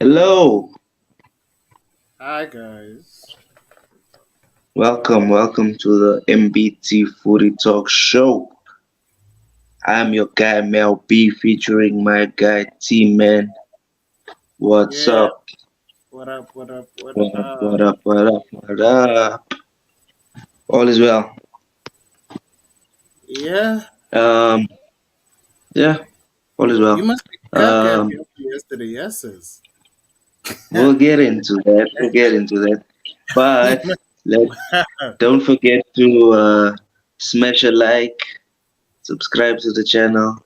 Hello, Hi guys. welcome to the MBT Footy Talks Show. I'm your guy Mel B featuring my guy T Man. What's Yeah, up? what up, what up, what What up? up? What up? What up? What up? All is well. Yeah, Um, yeah, all is you well. must be happy Um, after yesterday, yeses. we'll get into that. We'll get into that. You But let must- don't forget to smash a like, subscribe to the channel,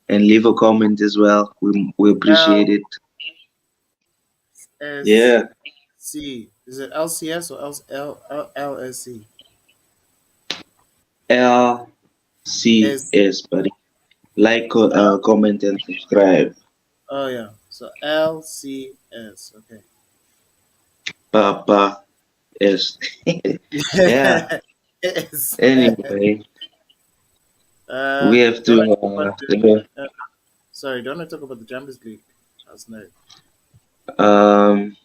and leave a comment as well. We appreciate it. Yeah. LSC. Is it LCS or LSC? S. LCS, buddy. Like, L. comment, and subscribe. Oh yeah. So LCS. Okay. Papa is. Yeah. Yes. Anyway, we have Don't to. I talk about uh, sorry, don't I talk about the Champions League last night? Um,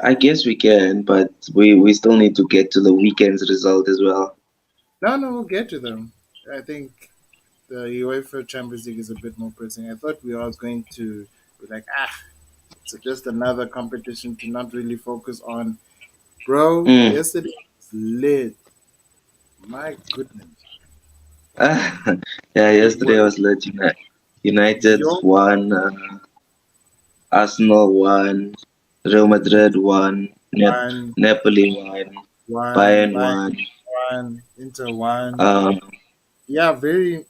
I guess we can, but we still need to get to the weekend's result as well. No, no, we'll get to them. I think the UEFA Champions League is a bit more pressing. I thought we were going to be like, it's just another competition to not really focus on. Bro, Mm. yesterday was lit. My goodness. Yeah, It yesterday was was lit. United yo won, Arsenal won, Real Madrid won, one, Napoli won, one, Bayern Bayern won. one, Inter one. Um, Yeah, very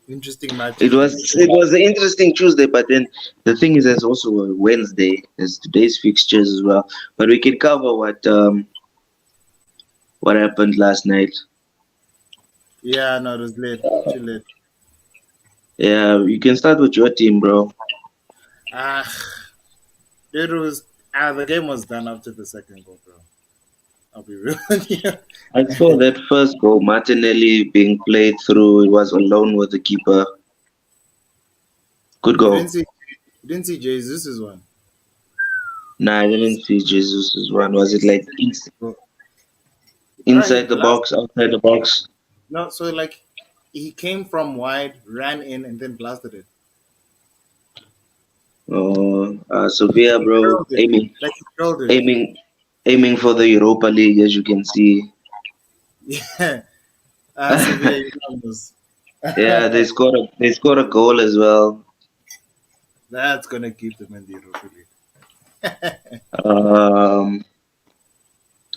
interesting It matches. was it was an interesting Tuesday, but then the thing is, there's also a Wednesday. There's today's fixtures as well. But we can cover what happened last night. Yeah, no, it was lit. Too lit. Yeah, you can start with your team, bro. Ah, it was. The game was done after the second goal, bro. I'll be real with you. I saw that first goal, Martinelli being played through. It was alone with the keeper. Good You didn't goal. see you didn't see Jesus' one. Nah, I didn't see Jesus' one. Was it like Bro, he inside the blasted. box, outside the box? No, so like he came from wide, ran in, and then blasted it. Oh, Sevilla, He bro, curled it. Like he curled it. aiming, aiming for the Europa League, as you can see. Yeah. Sevilla Unidos. Yeah, they scored a goal as well. That's gonna keep them in the Europa League. Um,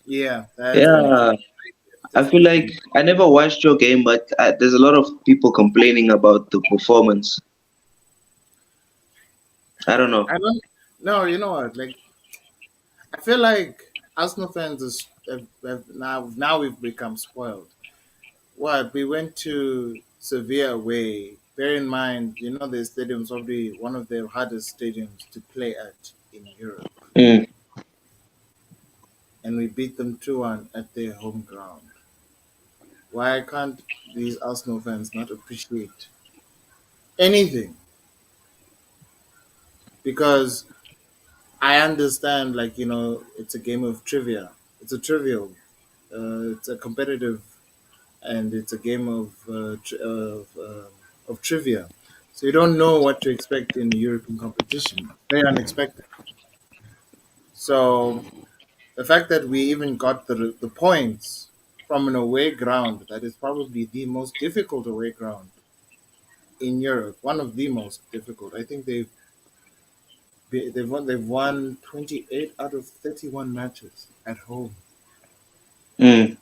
Yeah, that's gonna keep yeah, them. I feel Definitely. like I never watched your game, but there's a lot of people complaining about the performance. I don't know. I don't. No, you know what? Like I feel like Arsenal fans have now we've become spoiled. What we went to Sevilla away. Bear in mind, the stadium's probably one of the hardest stadiums to play at in Europe, Mm. and we beat them 2-1 at their home ground. Why can't these Arsenal fans not appreciate anything? Because I understand, like it's a game of trivia. It's a trivial. It's a competitive, and it's a game of trivia. So you don't know what to expect in European competition. Very unexpected. So the fact that we even got the points from an away ground that is probably the most difficult away ground in Europe, one of the most difficult. I think they've won 28 out of 31 matches at home. Mm.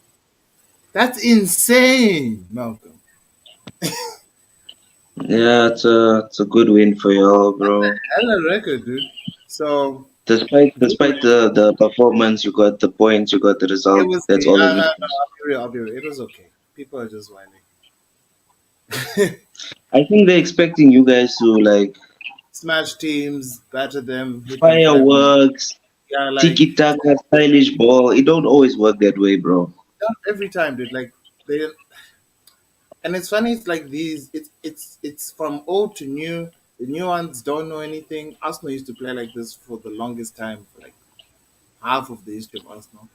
That's insane, Malcolm. Yeah, it's a good win for y'all, bro. Hella record, dude. So Despite the performance, you got the points, you got the it result. was. That's all that No, matters. I'll be real. I'll be real. It was okay. People are just whining. I think they're expecting you guys to like Smash teams, batter them, hit them flat on the. fireworks, Yeah, like tiki taka, stylish ball. It don't always work that way, bro. not every time, dude. Like they, and it's funny. It's like these. It's from old to new. The new ones don't know anything. Arsenal used to play like this for the longest time, for like half of the history of Arsenal.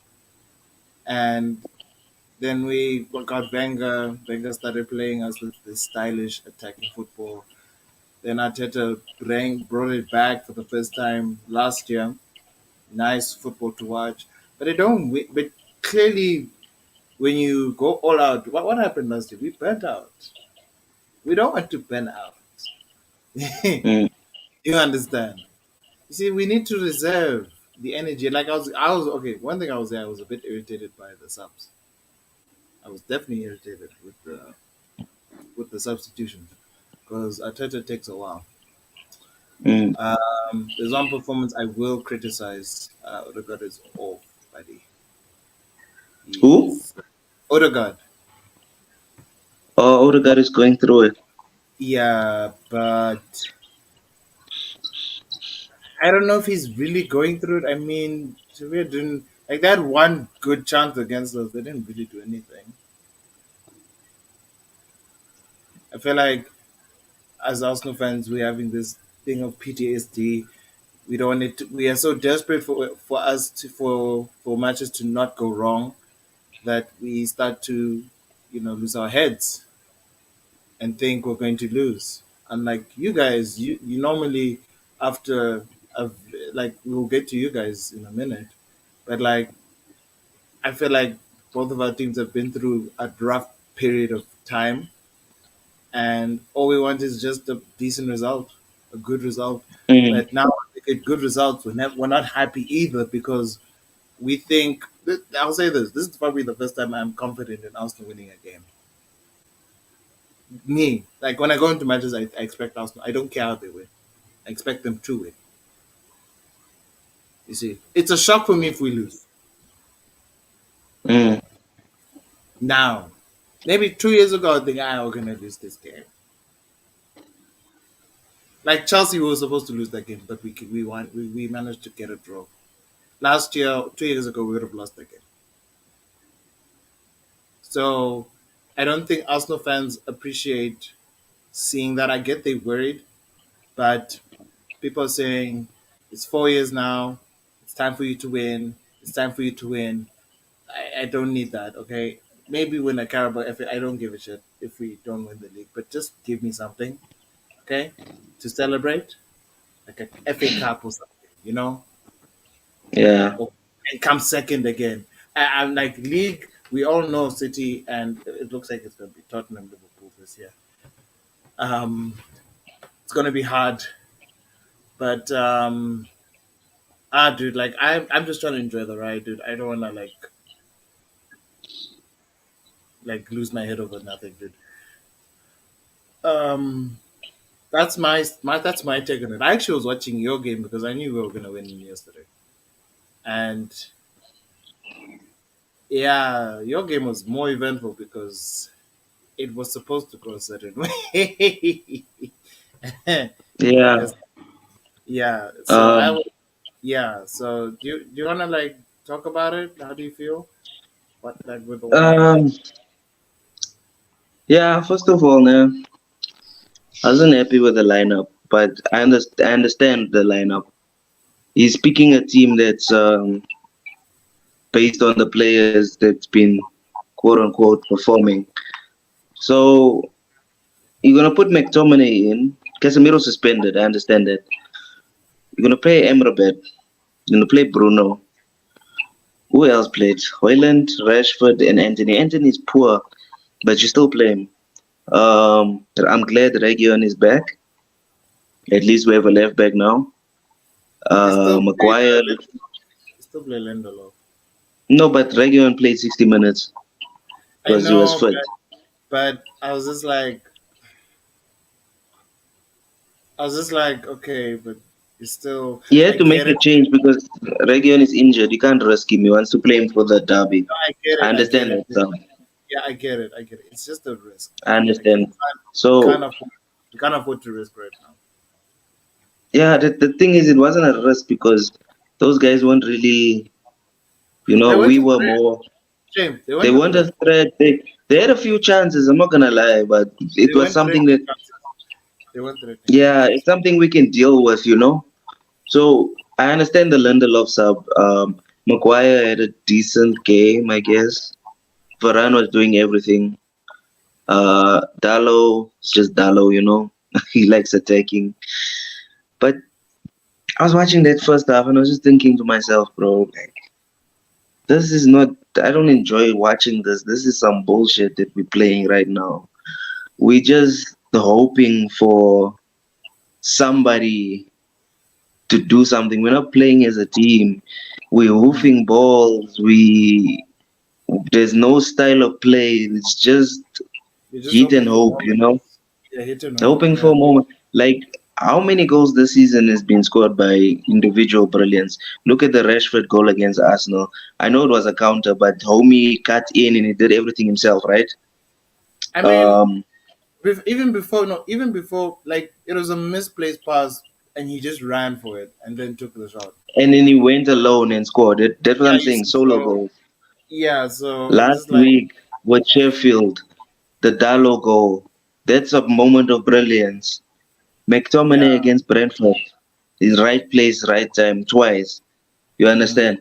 And then we got Wenger. Wenger started playing us with this stylish attacking football. Then Arteta brought it back for the first time last year. Nice football to watch, but they don't. But clearly, when you go all out, what happened last year? We burnt out. We don't want to burn out. Mm. You understand? You see, we need to reserve the energy. Like I was okay. One thing I was there, I was a bit irritated by the subs. I was definitely irritated with the substitutions because Arteta takes a while. Mm. There's one performance I will criticize. Odegaard is off, buddy. Who? He's Odegaard. Oh, Odegaard is going through it. Yeah, but I don't know if he's really going through it. I mean, Sevilla didn't like that one good chance against us. They didn't really do anything. I feel like as Arsenal fans, we're having this thing of PTSD. We don't want it. We are so desperate for us to for matches to not go wrong that we start to, lose our heads and think we're going to lose. Unlike you guys, you normally after a, like we'll get to you guys in a minute, but like I feel like both of our teams have been through a rough period of time, and all we want is just a decent result, a good result. Mm. But now we get good results. We're not happy either because we think. I'll say this: this is probably the first time I'm confident in Arsenal winning a game. Me, like when I go into matches, I expect Arsenal. I don't care how they win. I expect them to win. You see, it's a shock for me if we lose. Mm. Now, maybe 2 years ago, I think we're gonna lose this game. Like Chelsea, we were supposed to lose that game, but we managed to get a draw. Last year, 2 years ago, we would have lost that game. So I don't think Arsenal fans appreciate seeing that. I get they worried, but people are saying it's 4 years now. It's time for you to win. It's time for you to win. I don't need that. Okay, maybe win a Carabao FA. I don't give a shit if we don't win the league, but just give me something, okay, to celebrate, like a FA Cup or something, Yeah. or and come second again. I'm like league. We all know City, and it looks like it's going to be Tottenham, Liverpool this year. It's going to be hard, but dude, like I'm just trying to enjoy the ride, dude. I don't want to like lose my head over nothing, dude. Um, that's my take on it. I actually was watching your game because I knew we were gonna win yesterday, and yeah, your game was more eventful because it was supposed to go a certain way. Yeah. Yes, yeah. So Um. yeah. So do you wanna like talk about it? How do you feel? What like with the one? Um. Yeah. First of all, now I wasn't happy with the lineup, but I understand the lineup. He's picking a team that's based on the players that's been quote unquote performing. So you're gonna put McTominay in. Casemiro suspended. I understand that. You're gonna play Emrabet. You're gonna play Bruno. Who else played? Hoyland, Rashford, and Anthony. Anthony's poor, but you still play him. I'm glad Region is back. At least we have a left back now. They still play Maguire. they still play Lindelof. No, but Region played 60 minutes I because he was know, fit. but I was just like, okay, but it's still, He I had to make get a it. change because Region is injured. You can't risk him. He wants to play him for the derby. No, I get I it. I get understand it. that, so Yeah, I get it. I get it. It's just a risk. I Like understand. we So can't afford, we can't afford to risk right now. yeah, the thing is, it wasn't a risk because those guys weren't really, They weren't we a were threat. more. Shame. They They weren't a weren't threat. a threat. They had a few chances. I'm not gonna lie, but it They was weren't threat something that chances. They They weren't threatening him. Yeah, it's something we can deal with, you know. So I understand the Lindelof sub. Maguire had a decent game, I guess. Varane was doing everything. Dallo is just Dallo, you know. He likes attacking. But I was watching that first half and I was just thinking to myself, bro, like, this is not. I don't enjoy watching this. This is some bullshit that we're playing right now. We just hoping for somebody to do something. We're not playing as a team. We're Mm. hoofing balls. There's no style of play. It's just You're just heat and hoping for hope, you know. moments. Yeah, hit and hope. Hoping for Yeah. a moment. Like how many goals this season has been scored by individual brilliance? Look at the Rashford goal against Arsenal. I know it was a counter, but homie cut in and he did everything himself, right? I mean, Um, even before, no, even before, like it was a misplaced pass, and he just ran for it and then took the shot. and then he went alone and scored it. That's what Yeah, I'm you saying. see, Solo so goals. yeah, so it's Last just like week with Sheffield, the Dallo goal. That's a moment of brilliance. McTominay yeah. against Brentford. His right place, right time, twice. You Mm. understand?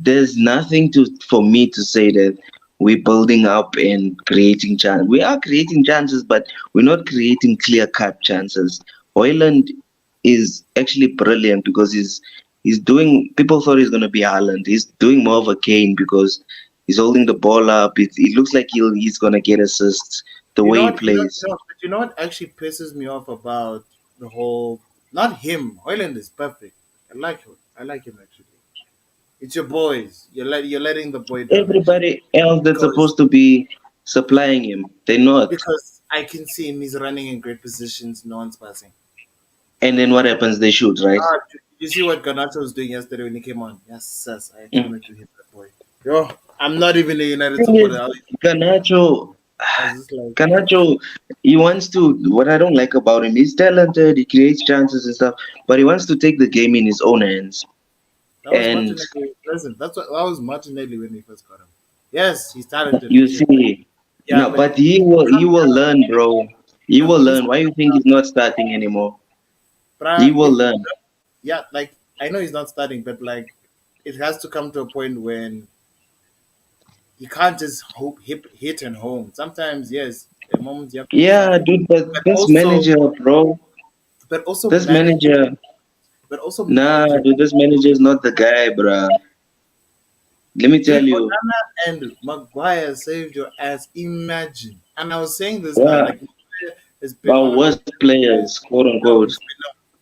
There's nothing to for me to say that we're building up and creating chances. We are creating chances, but we're not creating clear-cut chances. Hoyland is actually brilliant because he's doing. People thought he's gonna be Haaland. He's doing more of a Kane because he's holding the ball up. It looks like he's gonna get assists the You way know he what? plays. But you know what actually pisses me off about the whole. Not him. Hoyland is perfect. I like him. I like him actually. It's your boys. You're letting the boy down actually Everybody else that's because supposed to be supplying him, they're not. I can see him. He's running in great positions. No one's passing. And then what happens? They shoot, right? You see what Garnacho was doing yesterday when he came on? Yes, yes. I actually Mm. wanted to hit that boy. Yo, I'm not even a United Thing supporter. is, Garnacho, I was just like, Garnacho, he wants to. What I don't like about him, he's talented, he creates chances and stuff, but he wants to take the game in his own hands. that was And Martinelli. Listen, that was Martinelli when we first got him. Yes, he's talented for you sure. see, Yeah, no, but but he will learn, bro. He will he's learn. Why you think he's not starting anymore? He Pra, will learn. yeah, like I know he's not starting, but like it has to come to a point when you can't just hit and home. Sometimes, yes, at moments you have to do Yeah, something, dude, but but this also, manager, bro, but also this managing, manager, but also nah, managing. dude, this manager is not the guy, bruh. Let me tell Dude, you, Onana and Maguire saved your ass. Imagine. And I was saying this now, yeah, like Maguire has been our one of your worst best players. players, quote No, unquote. he's been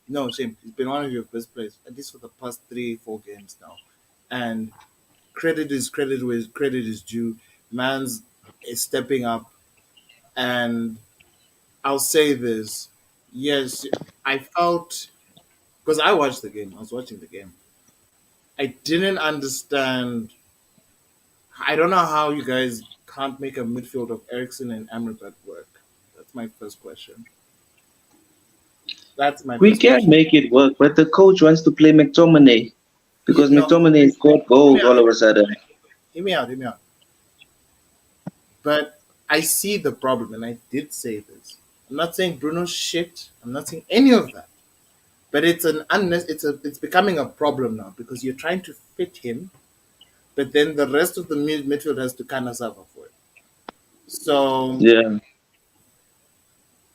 no shame. He's been one of your best players, at least for the past 3, 4 games now. And credit is due. Man's is stepping up, and I'll say this. Yes, I felt because I watched the game. I was watching the game. I didn't understand. I don't know how you guys can't make a midfield of Ericsson and Amrabat work. That's my first question. That's my We first can question. make it work, but the coach wants to play McTominay because No, McTominay scored hear me goals out. all of a sudden. Hear me out. Hear me out. But I see the problem, and I did say this. I'm not saying Bruno's shit. I'm not saying any of that. But it's becoming a problem now because you're trying to fit him, but then the rest of the midfield has to kind of suffer for it. So Yeah,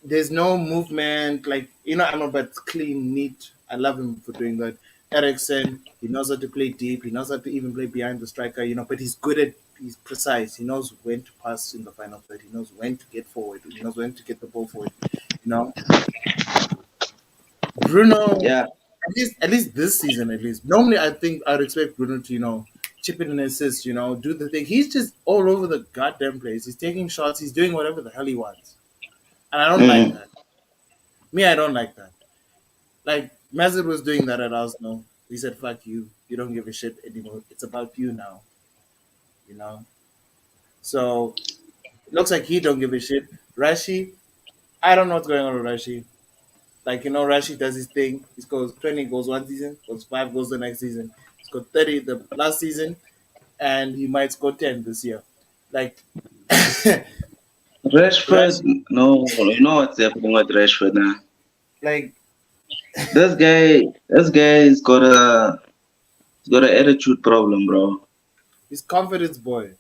there's no movement. Like Amrabat's clean, neat. I love him for doing that. Ericsson, he knows how to play deep. He knows how to even play behind the striker. But he's precise. He knows when to pass in the final third. He knows when to get forward. He knows when to get the ball forward. You know, Bruno. yeah, At least this season, at least. Normally, I think I'd expect Bruno to chip in and assist. Do the thing. He's just all over the goddamn place. He's taking shots. He's doing whatever the hell he wants, and I don't like mm, that. Me, I don't like that. Like Mazet was doing that at Arsenal. He said, "Fuck you. You don't give a shit anymore. It's about you now." You know. So it looks like he don't give a shit. Rashi, I don't know what's going on with Rashi. Like Rashi does his thing. He scores 20 goals one season, scores 5 goals the next season. He scored 30 the last season, and he might score 10 this year. Like Rashford, Last no, you know what's happening with Rashford now. like This guy's got an attitude problem, bro. he's confidence boy.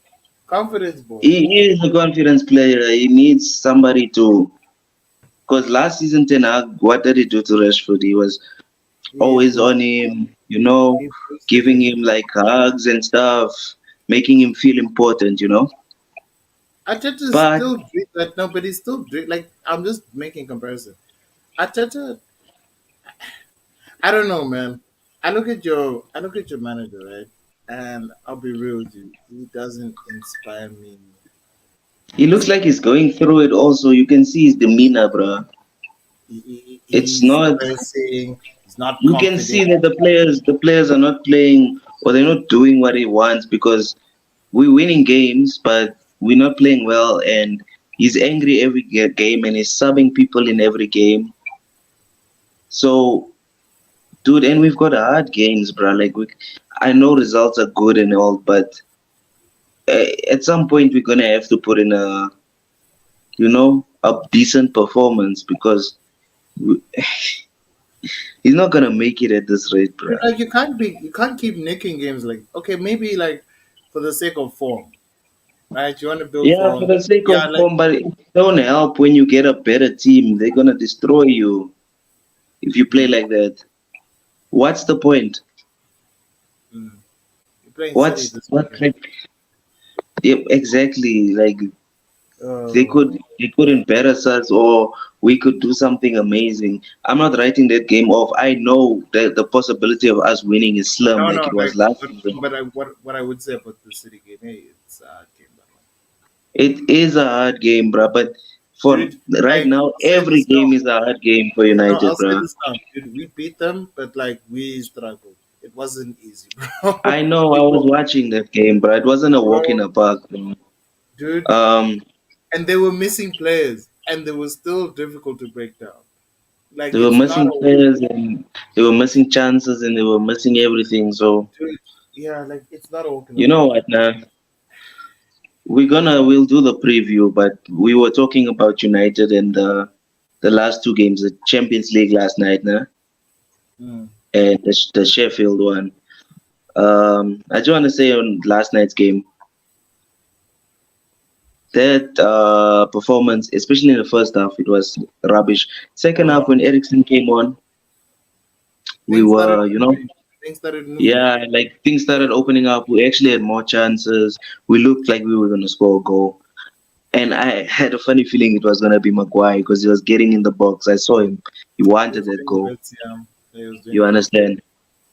Confidence boy. He is a confidence player. He needs somebody to. Because last season, Ten Hag, what did he do to Rashford? He was He always boosted on him, you know, he boosted giving him. him like hugs and stuff, making him feel important, you know. Arteta But still did that. No, but he's still like I'm just making comparison. Arteta, I don't know, man. I look at your manager, right? And I'll be real with you. He doesn't inspire me. he looks like he's going through it also. You can see his demeanor, bro. It's He's not. pressing. He's not You can confident. see that the players are not playing or they're not doing what he wants because we're winning games, but we're not playing well. And he's angry every game, and he's subbing people in every game. So, dude, and we've got hard games, bro. Like, I know results are good and all, but at some point we're gonna have to put in a decent performance because we, he's not gonna make it at this rate, bro. Like you can't keep nicking games. Like okay, maybe like for the sake of form, right? You want to build Yeah, for form. the sake Yeah, of like form, but it don't help when you get a better team. They're gonna destroy you if you play mm, like that. What's the point? mm. You're playing City What's this what weekend. like yeah, exactly like Uh, they could embarrass us or we could do something amazing. I'm not writing that game off. I know that the possibility of us winning is slim no, like no, it was like last season. what I would say about the City game, hey, it's a game that one. It is a hard game, bruh, but for Dude, right like now I'll say every this game now. is a hard game for No, United, I'll say bruh. this now, dude. We beat them, but like we struggled. It wasn't easy, bro. I know I It was was, watching that game, but it wasn't a walk in bro, the park, bro. dude. Um And they were missing players, and they were still difficult to break down. Like they were it's not missing a players and they were missing chances and they were missing everything. So dude. Yeah, like it's not a walk in the you know park. what now? We'll do the preview, but we were talking about United and the last two games, the Champions League last night, nah? Mm. And the Sheffield one. I just want to say on last night's game that performance, especially in the first half, it was rubbish. Second half, when Ericsson came on, we Things started were, moving. Things started moving. yeah, like things started opening up. We actually had more chances. We looked like we were going to score a goal. And I had a funny feeling it was going to be Maguire because he was getting in the box. I saw him. He He wanted was that doing the goal. bits. Yeah, he was doing You the bits. understand?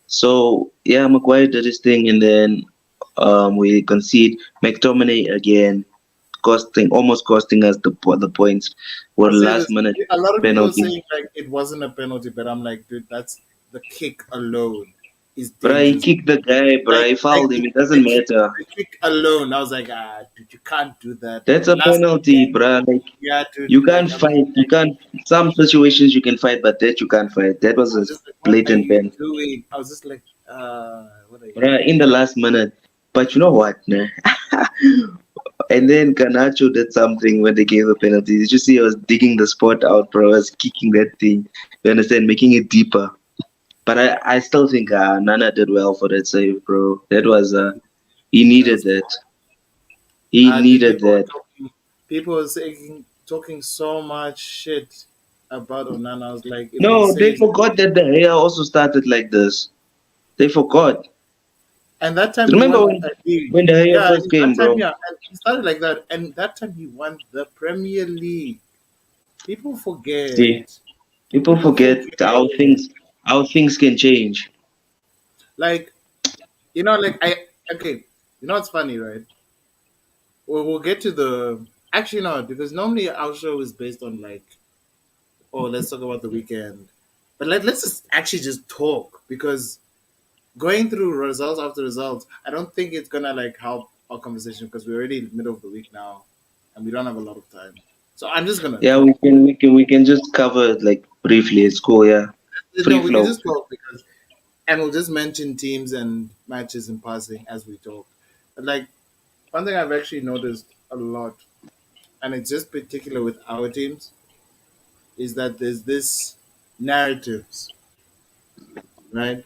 So, yeah, Maguire did his thing. And then we concede. McTominay again, almost costing us the points. Were I'll say last this. minute A lot of people are penalty. saying like it wasn't a penalty, but I'm like, dude, that's the kick alone is Bruh, he dangerous. kicked the guy, bruh. He Like fouled him. It doesn't matter. the kick alone, I was like, ah, dude, you can't do that. That's a Last penalty, weekend, bruh. Like, yeah, dude, you like can't fight. You can't. Some situations you can fight, but that you can't fight. That was I a was just like, what are blatant you pen, doing? I was just like, what are you bruh, doing? in the last minute. But you know what, nah? And then Canacho did something when they gave the penalty. Did you see? I was digging the spot out, bro. I was kicking that thing. You understand? Making it deeper. But I still think Nana did well for that save, bro. That was he needed That's that. He dude, needed that. people were saying talking so much shit about Onana. I was like, if he's No, they saying, forgot that the hair also started like this. They forgot. and that time he Remember won when a league. when the hair Yeah, first that came, time, bro? yeah, and he started like that, and that time he won the Premier League. People forget. See, people People forget forget. how things can change. Like like okay. You know what's funny, right? We'll get to the actually no, because normally our show is based on like, oh, let's talk about the weekend, but let's just actually just talk because going through results after results, I don't think it's gonna like help our conversation because we're already in the middle of the week now, and we don't have a lot of time. So I'm just gonna Yeah, talk. we can just cover it like briefly. It's cool, yeah. No, Free we can flow. just talk because, and we'll just mention teams and matches in passing as we talk. But like one thing I've actually noticed a lot and it's just particular with our teams, is that there's this narratives, right,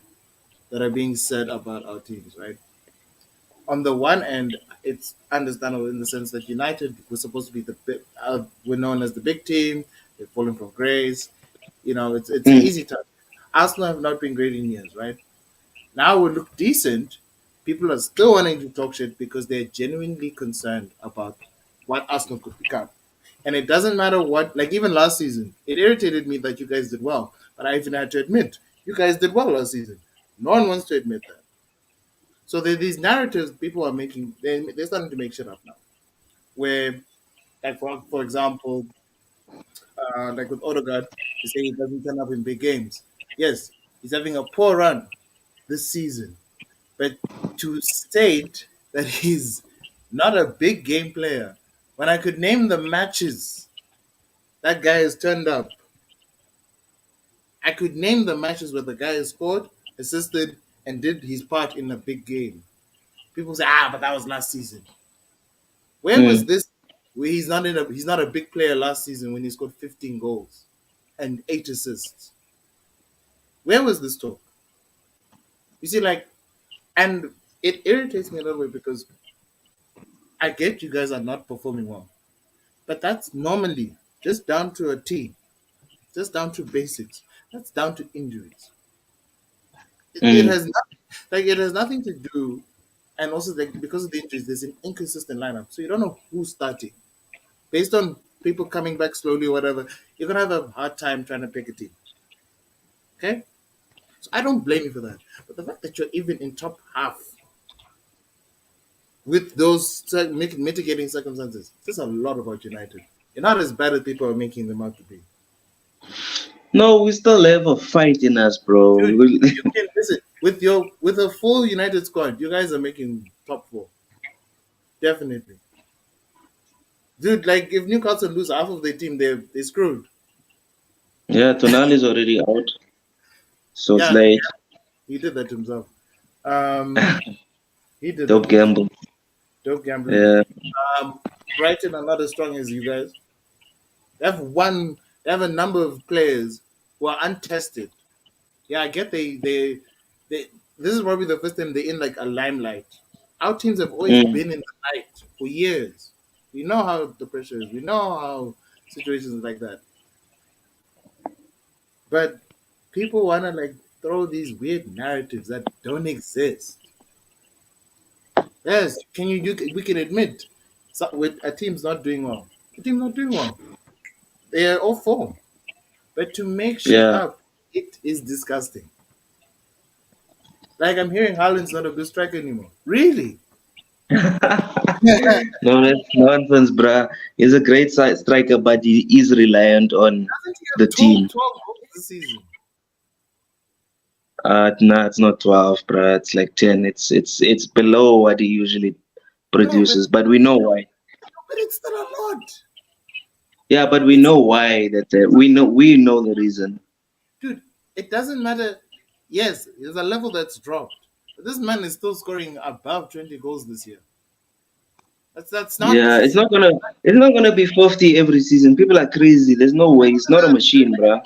that are being said about our teams, right? On the one end, it's understandable in the sense that United was supposed to be we're known as the big team. They've fallen from grace. It's an Mm, easy time. Arsenal have not been great in years, right? Now we look decent. People are still wanting to talk shit because they're genuinely concerned about what Arsenal could become. And it doesn't matter what, like even last season, it irritated me that you guys did well. But I even had to admit, you guys did well last season. No one wants to admit that. So there are these narratives people are making, they're starting to make shit up now. Where, like for example, like with Odegaard, they say he doesn't turn up in big games. Yes, he's having a poor run this season. But to state that he's not a big game player, when I could name the matches that guy has turned up, I could name the matches where the guy has scored, assisted, and did his part in a big game. People say, but that was last season. Where was mm, this? Where he's not a big player last season when he scored 15 goals and 8 assists. Where was this talk? You see, and it irritates me a little bit because I get you guys are not performing well, but that's normally just down to a T, just down to basics. That's down to injuries. It mm. has it has nothing to do, and also like because of the injuries, there's an inconsistent lineup, so you don't know who's starting based on people coming back slowly or whatever. You're gonna have a hard time trying to pick a team. Okay, so I don't blame you for that, but the fact that you're even in top half with those mitigating circumstances says a lot about United. You're not as bad as people are making them out to be. No, we still have a fight in us, bro. Dude, you can listen with a full United squad. You guys are making top four, definitely. Dude, like if Newcastle lose half of their team, they screwed. Yeah, Tonali's already out, so it's Yeah, late. he did that to himself. Um, he did that Dope to himself. gamble. Dope gambling. Yeah. Brighton are not as strong as you guys. They have one. They have a number of players who are untested. Yeah, I get they. This is probably the first time they're in like a limelight. Our teams have always Mm, been in the light for years. We know how the pressure is. We know how situations like that. But people wanna like throw these weird narratives that don't exist. Yes, we can admit with a team's not doing well. The team's not doing well. They are all form. But to make shit yeah. up, it is disgusting. Like I'm hearing Haaland's not a good striker anymore. Really? Hasn't No, that's nonsense, bruh. He's a great striker, but he is reliant on he the have team. 12 goals this season? No, it's not 12, bruh. It's like 10. It's below what he usually No, produces, but we know why. but it's still a lot. Yeah, but we It's know why. We know the reason. dude. It doesn't matter. Yes, there's a level that's dropped, but this man is still scoring above 20 goals this year. That's not. Yeah, it's not gonna be 50 every season. People are crazy. There's no way. It's not a machine, bruh.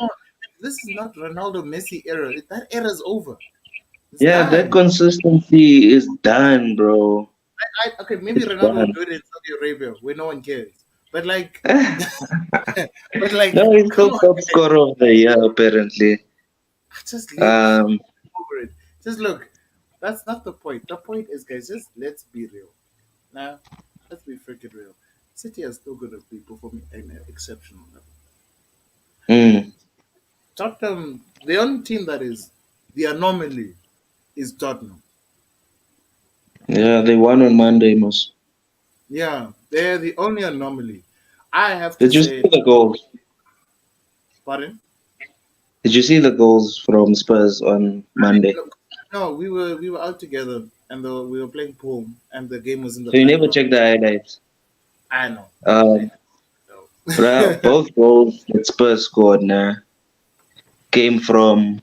This is not Ronaldo Messi era. That era is over. It's Yeah, that done. consistency is done, bro. Okay, maybe It's Ronaldo will done. do it in Saudi Arabia where no one cares. But like, but like, No, he's come still on, top guys. scorer of the year, apparently. Just leave the shit Um, over it. Just look. That's not the point. The point is, guys, just let's be real. Now, let's be freaking real. City are still going to be performing at an exceptional level. mm, Tottenham, the only team that is the anomaly is Tottenham. yeah, they won on Monday, most. Yeah, they're the only anomaly. I have to Did you see say, the goals? pardon? Did you see the goals from Spurs on Monday? Look, no, we were out together and we were playing pool and the game was in the So you never background. checked the highlights. I know. I Um, bruh, know. both goals that Spurs scored now came from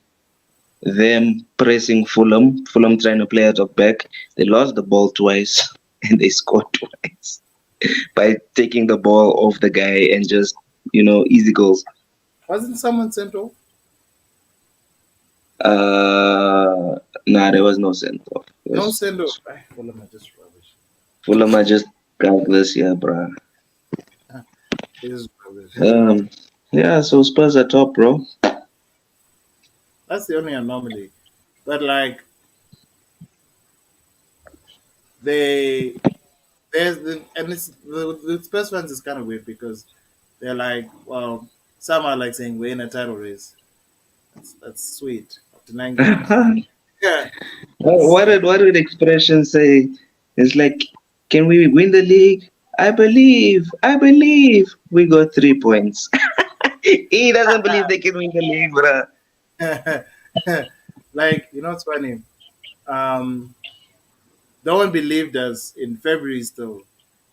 them pressing Fulham trying to play out of back. They lost the ball twice and they scored twice. by taking the ball off the guy and just easy goals. Wasn't someone sent off? Nah, there was no send off. No send off. Well, am I just rubbish? Fulham are just this year, bruh. It is rubbish. Yeah, so Spurs are top, bro. That's the only anomaly. But like they and it's the Spurs fans is kind of weird because they're like, well, some are like saying we're in a title race. That's sweet after 9 games. Yeah, What so, did expression say? It's like, can we win the league? I believe we got 3 points. He doesn't believe they can win the league, bruh. like what's funny? Um, no one believed us in February still.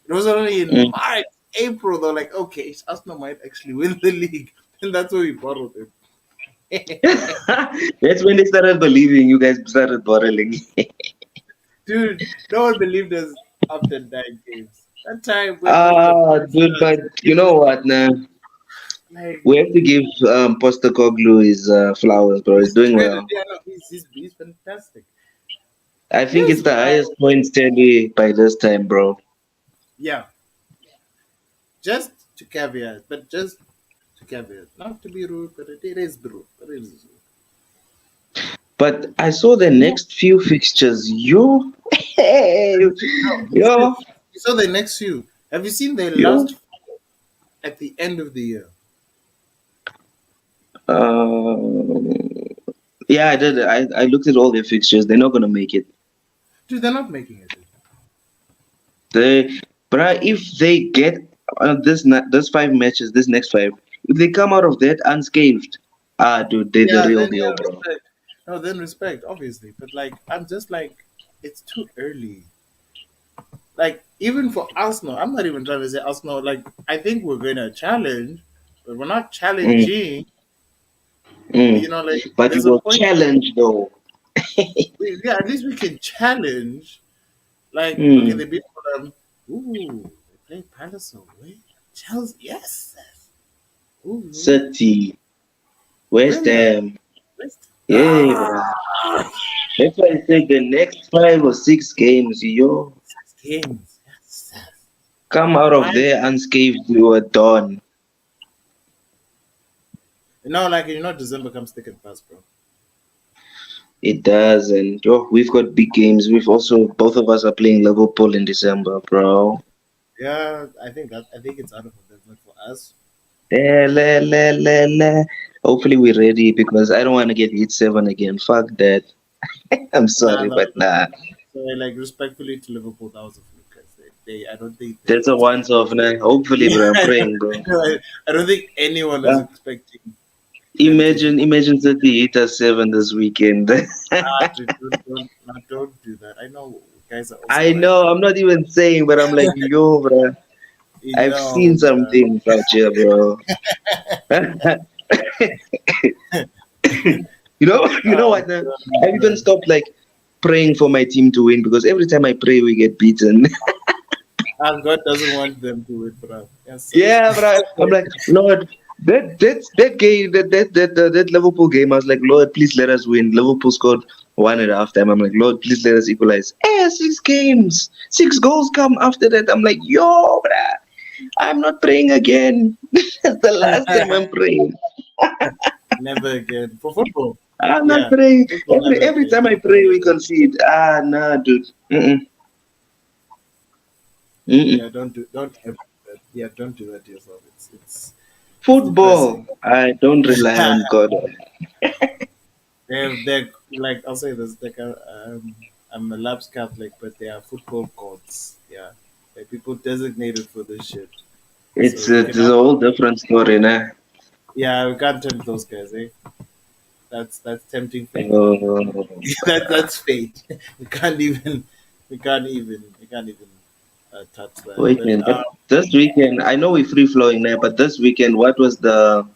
It was only in Mm. March, April. They're like, okay, Arsenal might actually win the league, and that's where we borrowed it. That's when they started believing. You guys started borrowing. Dude, no one believed us after 9 games. That time when we were the Dude, but monsters, you know what, now? like We have to give Postecoglou his flowers, bro. He's he's doing credit, well. yeah, no, he's fantastic. I think it's Here's the why, highest points tally by this time, bro. yeah, just to caveat, but just to caveat, not to be rude, but it is rude. But it is rude. But I saw the You know, next few fixtures. Yo, hey, no, yo, so the next few. Have you seen their yo. last at the end of the year? Um, yeah, I did. I looked at all their fixtures. They're not gonna make it. Dude, they're not making it. But if they get this 5 matches, this next five, if they come out of that unscathed, dude, they're the Yeah, real then deal, yeah, bro. respect. No, then respect, obviously. But like, I'm just like, it's too early. Like, even for Arsenal, I'm not even trying to say Arsenal. Like, I think we're going to challenge, but we're not Mm, challenging. mm. Like, But you there's a will point. challenge though. Yeah, at least we can challenge. Like, okay, Mm. they beat them. Ooh, they played Palace away. Chelsea, yes. Ooh, City, West Villa. Ham, West. yeah, bro. Ah, That's why I said the next 5 or 6 games, yo, 6 games. Yes. come out of Five. there unscathed. You are done. Like December comes thick and fast, bro. It does, and yo, we've got big games. We've also both of us are playing Liverpool in December, bro. Yeah, I think it's out of investment for us. Le. Hopefully we're ready because I don't want to get hit 7 again. Fuck that. I'm Nah, sorry, no, but nah. so like respectfully to Liverpool, that was a fluke. 'Cause I don't think they That's were a expecting. once off, nah. Hopefully, Yeah, bro. I'm praying, bro. I don't think anyone was Uh, expecting them to hit. imagine City hit us 7 this weekend. Don't do that. I know guys are also I like, know, I'm not even saying, but I'm like, yo, bro. I've seen some things out here, bro. You know what? Nah? I've even God. stopped like praying for my team to win because every time I pray, we get beaten. God doesn't want them to win, bro. Yes, so Yeah, but I'm like, Lord, that game, that Liverpool game, I was like, Lord, please let us win. Liverpool scored one at halftime. I'm like, Lord, please let us equalize. 6 games, 6 goals come after that. I'm like, yo, bruh, I'm not praying again. That's the last time I'm praying. never again for football. I'm not Yeah, praying. football never Every again. time I pray, we concede. Nah, dude. Mm-mm. Mm-mm. Yeah, don't ever do that. Yeah, don't do that to yourself. It's depressing. Football, I don't rely on God. They're like I'll say this like I'm a lapsed Catholic, but they are football gods. Yeah, they're people designated for this shit. So we It's a cannot. whole different story, nah. Yeah, we can't tempt those guys, eh? That's tempting fate, bro. Oh, That's fate. We can't even we can't even touch that. wait, But man. But this weekend, I know we're free flowing now, but this weekend, what was the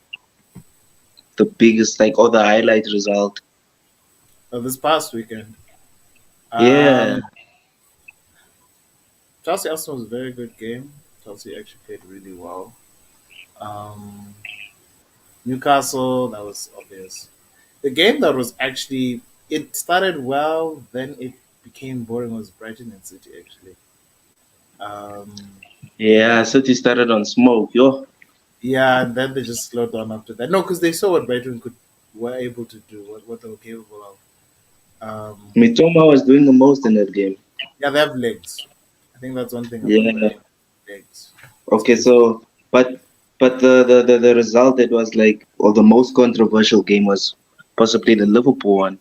biggest, like, or the highlight result? this past weekend, Yeah. um, Chelsea Arsenal was a very good game. Chelsea actually played really well. Um, Newcastle, that was obvious. The game that was actually it started well, then it became boring was Brighton and City actually. Um, Yeah, City started on smoke, yo. yeah, and then they just slowed down after that. No, because they saw what Brighton could were able to do, what they were capable of. Mitoma was doing the most in that game. Yeah, they have legs. I think that's one thing about Yeah. Brighton. Legs. Okay, Space. so but the result that was like, or the most controversial game was possibly the Liverpool one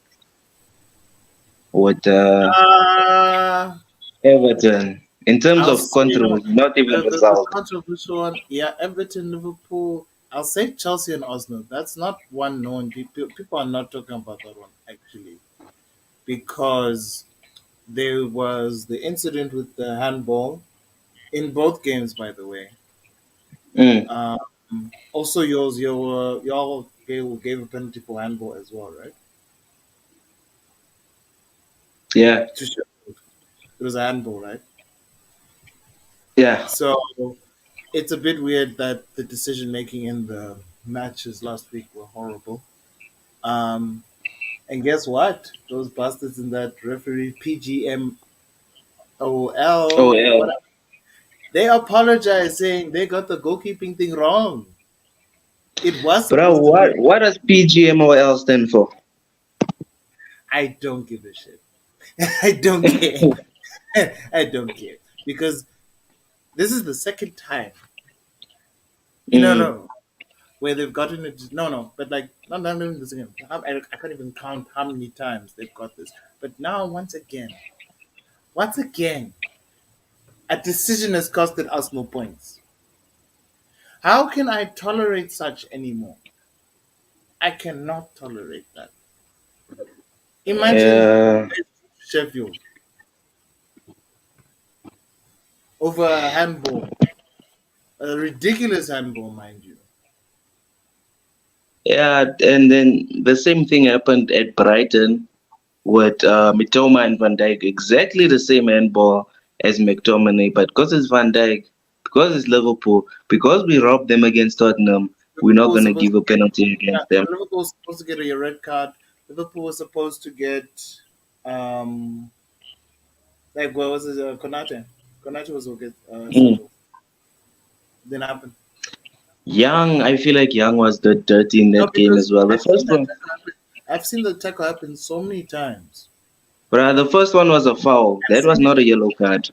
with Uh Everton. In terms I'll of say controversy, not even the result. controversial one. Yeah, Everton, Liverpool. I'll say Chelsea and Arsenal. That's not one known. People are not talking about that one actually because there was the incident with the handball in both games. By the way, Mm, also yours, y'all gave a penalty for handball as well, right? yeah, To Sheffield. It was a handball, right? yeah. So it's a bit weird that the decision making in the matches last week were horrible. Um, and guess what? Those bastards in that referee PGMOL, Oh yeah. what they apologized saying they got the goalkeeping thing wrong. It was Bro, supposed to be. what does PGMOL stand for? I don't give a shit. I don't care. I don't care because this is the second time. No, Mm, no, where they've gotten it. No, no, but like not even the second. I can't even count how many times they've got this. But now, once again, a decision has costed us no points. How can I tolerate such anymore? I cannot tolerate that. Imagine yeah, Sheffield over a handball, a ridiculous handball, mind you. yeah, and then the same thing happened at Brighton with Mitoma and Van Dijk. Exactly the same handball as McTominay, but because it's Van Dijk, because it's Liverpool, because we robbed them against Tottenham, we're not Liverpool was gonna supposed give a to get, penalty yeah, against them. Liverpool was supposed to get a red card. Liverpool was supposed to get, um, like what was it, Konate? Konate was going to get sent Mm. off. Didn't happen. Young, I feel like Young was the dirty in No, that game because as well. The I've seen first that one, tackle happen. I've seen the tackle happen so many times. but the first one was a foul. I've That was seen it. not a yellow card.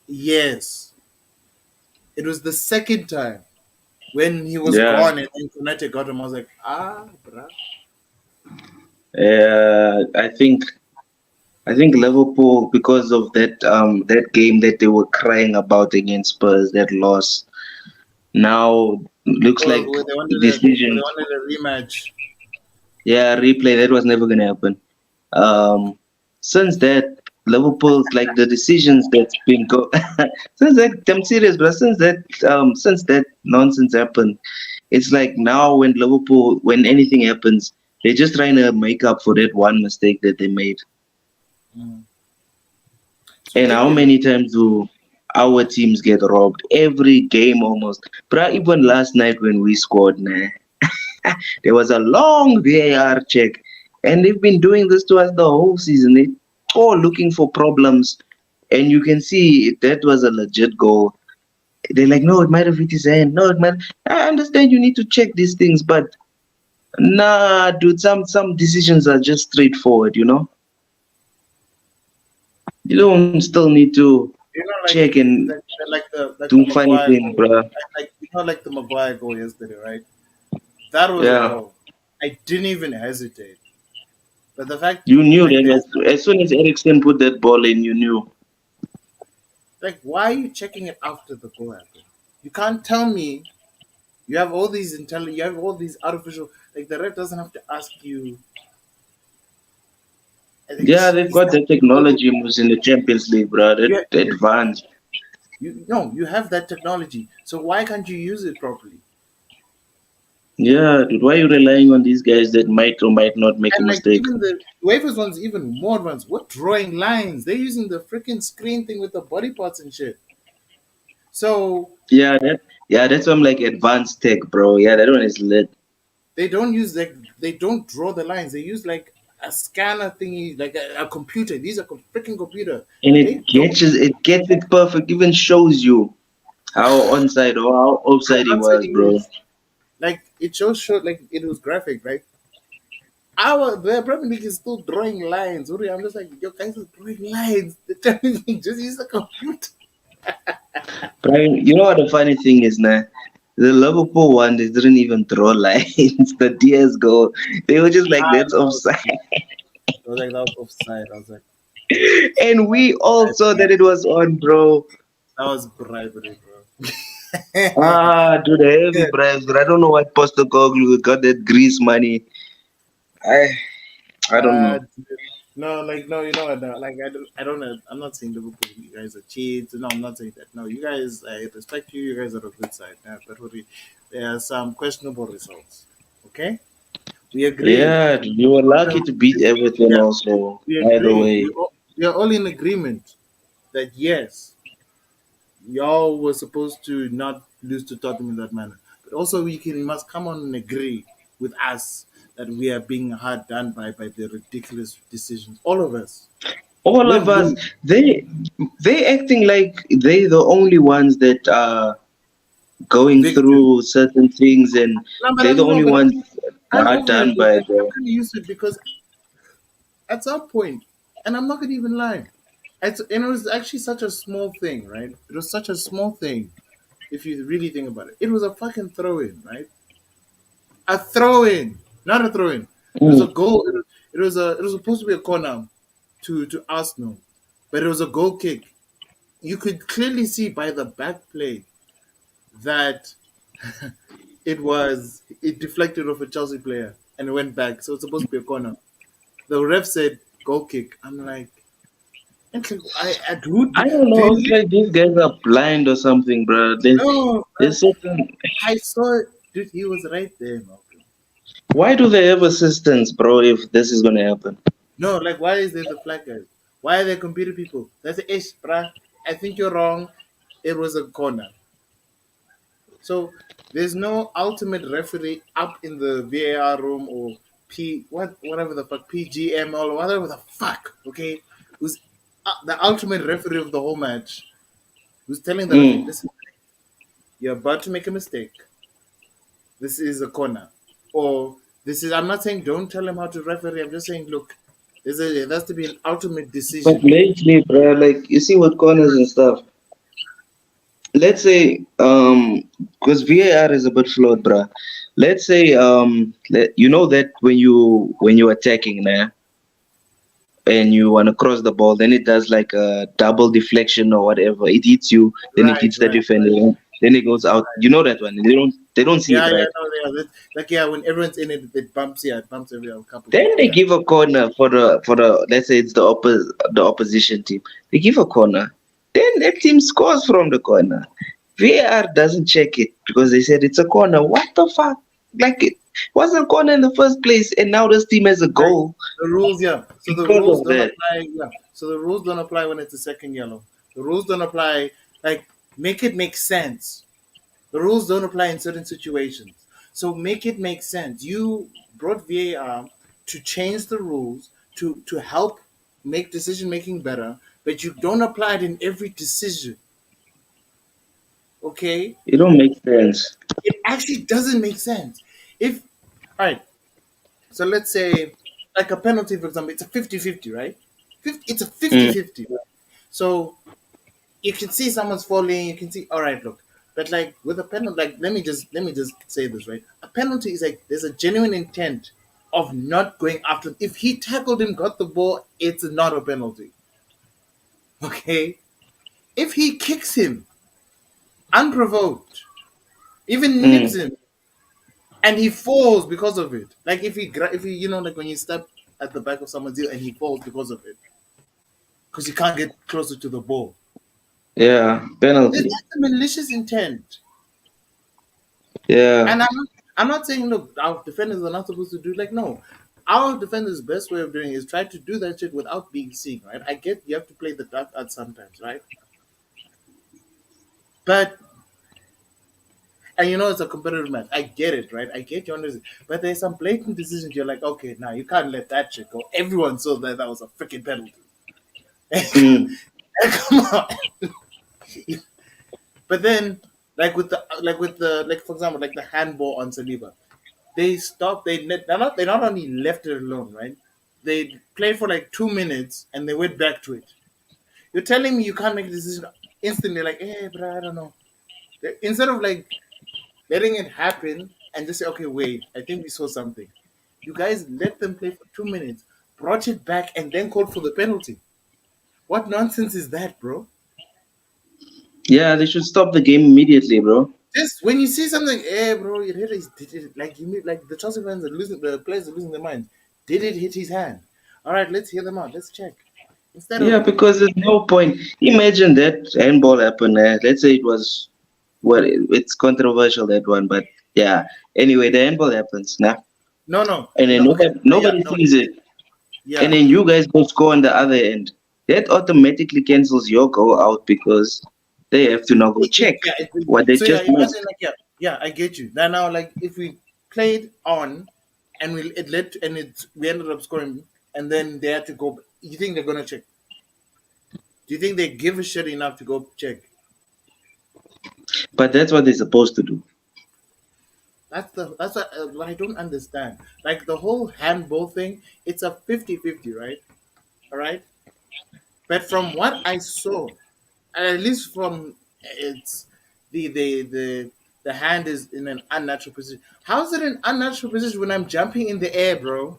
Yes, it was the second time when he was Yeah, gone and then Konate got him. I was like, bruh. I think Liverpool, because of that game that they were crying about against Spurs, that loss. Now looks Well, like they decisions. wanted a rematch. Yeah, replay. That was never gonna happen. Um, since that Liverpool's like the decisions that's been go. Since that, I'm serious, bro. Since that nonsense happened, it's like now when Liverpool, when anything happens, they're just trying to make up for that one mistake that they made. Mm. It's And how ridiculous. many times do our teams get robbed? Every game almost. But even last night when we scored, nah, there was a long VAR check. And they've been doing this to us the whole season. They all looking for problems. And you can see that was a legit goal. They're like, no, it might have hit his hand. No, it might. I understand you need to check these things, but nah, dude, some decisions are just straightforward, you know? You don't still need to You know, check and like the do funny Maguire things, goal, bruh. like the Maguire goal yesterday, right? That was a Yeah. goal. I didn't even hesitate. But the fact, You knew like that this, was as soon as Ericsson put that ball in, you knew. like, why are you checking it after the goal happened? You can't tell me you have all these artificial, like the ref doesn't have to ask you. I think Yeah, they've he's got the technology moves in the Champions League, bro. That you, advanced. you have that technology. So why can't you use it properly? Yeah, dude, why are you relying on these guys that might or might not make a And like mistake? even the UEFA's one's even more advanced. What drawing lines? They're using the freaking screen thing with the body parts and shit. So Yeah, that's why I'm like advanced tech, bro. Yeah, that one is lit. they don't use they don't draw the lines. They use like a scanner thingy, like a computer. These are freaking computer. And They don't it gets it perfect, even shows you how onside or how how offside he answer was, bro. is. Like it shows short, like it was graphic, right? Our the Premier League is still drawing lines. Uri, I'm just like, your guys are drawing lines. The Champions League just use the computer. But you know what the funny thing is, now? The Liverpool one, they didn't even draw lines. The DS goal, they were just like, Ah, that's no, offside. I was like, that was offside. I was like, And we all saw that it was on, bro. that was bribery, bro. Ah, dude, the heavy bribes, but I don't know what Postecoglou got that Greece money. I, I don't uh, know. no, like no, you know what? No, like I don't know. I'm not saying Liverpool. You guys are cheats. No, I'm not saying that. No, you guys. I respect you. You guys are a good side. But Uri, there are some questionable results. Okay, we agree. Yeah, you were lucky No, to beat Everton yeah, also, we either agree. way. We are all in agreement that yes, y'all were supposed to not lose to Tottenham in that manner. But also, we must come on and agree with us that we are being hard done by the ridiculous decisions. All of us. All We've of us, moved. they acting like they the only ones that are going Victim. through certain things, and No, but they're the no, only but ones I'm are over it. done Look, by like, I'm the. kind of used to it because at some point, and I'm not going to even lie, it was actually such a small thing, right? It was such a small thing if you really think about it. It was a fucking throw in, right? A throw in, not a throw in. It was a Mm. goal. It was supposed to be a corner to Arsenal, but it was a goal kick. You could clearly see by the back play that it deflected off a Chelsea player and it went back. So it's supposed to be a corner. The ref said goal kick. I'm like, it's like I dude, don't they know. It's like these guys are blind or something, bro. no, There's certain. I saw it, dude. He was right there, Malcolm. Why do they have assistants, bro? If this is gonna happen, No, like why is there the flag guys? Why are there computer people? That's the ish, bruh. I think you're wrong. It was a corner. So there's no ultimate referee up in the VAR room or whatever the fuck PGM or whatever the fuck. Okay, who's the ultimate referee of the whole match? Who's telling the referee, mm. listen, you're about to make a mistake. This is a corner, or this is. I'm not saying don't tell him how to referee. I'm just saying, look, there has to be an ultimate But decision. lately, bro, like you see with corners and stuff. Let's say, because VAR is a bit flawed, bro. Let's say, you know that when you attacking now and you want to cross the ball, then it does like a double deflection or whatever. It hits you, then it Right, hits the right, defender, right. then it goes out. You know that one. They don't see it, Yeah, right? no, yeah. Like yeah, when everyone's in it, it bumps. Yeah, it bumps every couple Then people. they Yeah. give a corner for the let's say it's the opposition team. They give a corner. Then that team scores from the corner. VAR doesn't check it because they said it's a corner. What the fuck? Like it wasn't a corner in the first place, and now this team has a Like goal the rules, yeah. So the because rules of don't that. apply. Yeah. So the rules don't apply when it's a second yellow. The rules don't apply. Like make it make sense. The rules don't apply in certain situations. So make it make sense. You brought VAR to change the rules to help make decision making better, but you don't apply it in every decision. Okay, It don't make sense. it actually doesn't make sense. If all right, so let's say like a penalty, for example, it's a 50-50, right? It's a Mm. 50-50. So you can see someone's falling, you can see, all right, look. But like with a penalty, like let me just say this, right? A penalty is like there's a genuine intent of not going after him. If he tackled him, got the ball, it's not a penalty. Okay? If he kicks him unprovoked, even nips Mm. him, and he falls because of it. Like if he like when you step at the back of someone's heel and he falls because of it, because he can't get closer to the ball. Yeah, penalty. That's a malicious intent. Yeah, And I'm not saying look, our defenders are not supposed to do like no. Our defenders' best way of doing it is try to do that shit without being seen, right? I get you have to play the dark art sometimes, right? But and you know it's a competitive match. I get it, right? I get your understanding. But there's some blatant decisions you're like, okay, now you can't let that shit go. Everyone saw that that was a freaking penalty. Mm. Come on. But then, like for example, like the handball on Saliba, they stopped. They not only left it alone, right? They played for like 2 minutes and they went back to it. You're telling me you can't make a decision instantly, like, hey, but I don't know. Instead of like letting it happen and just say, okay, wait, I think we saw something. You guys let them play for 2 minutes, brought it back, and then called for the penalty. What nonsense is that, bro? Yeah, they should stop the game immediately, bro. Just when you see something, bro, it hit his, did it, like you mean, like the Chelsea fans are losing, the players are losing their minds. Did it hit his hand? All right, let's hear them out. Let's check. Instead Yeah, of because there's no point. Imagine that handball happened. Let's say it was, well, it's controversial that one, but yeah. Anyway, the handball happens now, no, no, and then no. Okay, yeah, nobody no, sees it, and yeah. then you guys go score on the other end. That automatically cancels your goal out because they have to now go check Yeah. what they So yeah, just imagine missed. like yeah, I get you. Now like if we played on and we it led to, and it we ended up scoring and then they had to go. You think they're gonna check? Do you think they give a shit enough to go check? But that's what they're supposed to do. What I don't understand. Like the whole handball thing, it's a 50-50, right? All right. But from what I saw, at least from it's the hand is in an unnatural position. How is it an unnatural position when I'm jumping in the air, bro?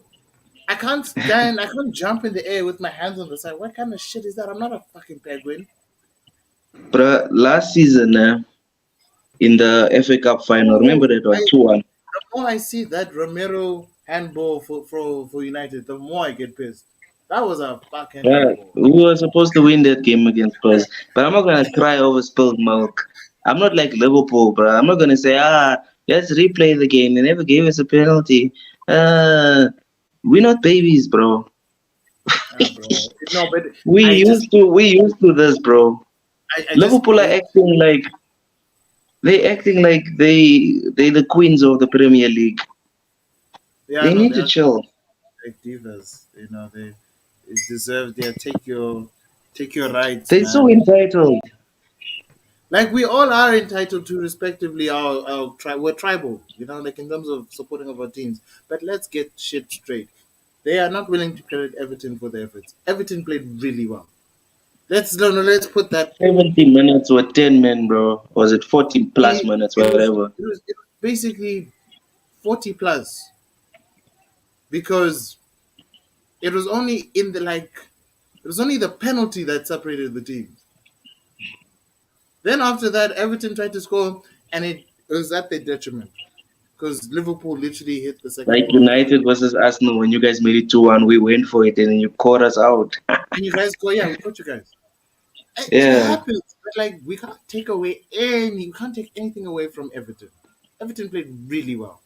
I can't stand. I can't jump in the air with my hands on the side. What kind of shit is that? I'm not a fucking penguin. But last season, in the FA Cup final, remember Oh, that one I 2-1. the more I see that Romero handball for United, the more I get pissed. That was a fucking Yeah, handball. we were supposed to win that game against Spurs, but I'm not gonna cry over spilled milk. I'm not like Liverpool, bro. I'm not gonna say, let's replay the game. They never gave us a penalty. Uh, we're not babies, bro. Ah, bro. No, but We I just we used to this, bro. I just Liverpool are hate acting like they the queens of the Premier League. yeah, They no, need to they're chill. like divas. They deserve take your rights, They're so man. entitled. Like we all are entitled to respectively we're tribal, like in terms of supporting of our teams. But let's get shit straight. They are not willing to credit Everton for their efforts. Everton played really well. Let's put that 70 minutes or 10 men, bro. Was it 40 plus minutes, whatever? it was basically 40 plus because it was only in the like it was only the penalty that separated the teams. Then after that, Everton tried to score, and it was at their detriment because Liverpool literally hit the second Like post. United versus Arsenal, when you guys made it 2-1, we went for it and then you caught us out. And you guys go, yeah, we caught you guys. It Yeah, happens, but like we can't take anything away from Everton. Everton played really well,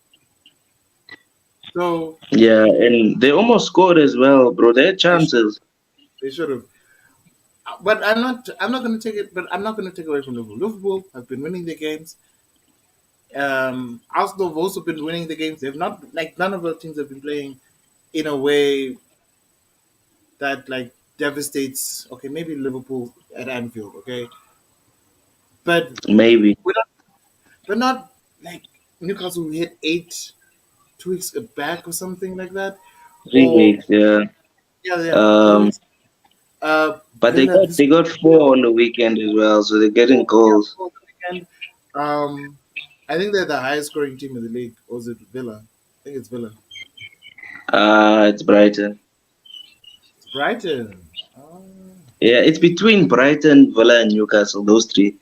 so yeah, and they almost scored as well, bro. They had they should have. chances. They should have. But I'm not. I'm not going to take it. But I'm not going to take away from Liverpool. Liverpool have been winning the games. Arsenal have also been winning the games. They've not like none of our teams have been playing in a way that like devastates. Okay, maybe Liverpool at Anfield. Okay, but Maybe we're not. We're not like Newcastle who hit 8 2 weeks back or something like that. three Or weeks, yeah. yeah. Um, but they Villa got this they got four on the weekend as well, so they're getting goals. for the weekend. Um, I think they're the highest scoring team in the league. Or is it Villa? I think it's Villa. It's Brighton. It's Brighton. Oh. Yeah, it's between Brighton, Villa, and Newcastle. Those three.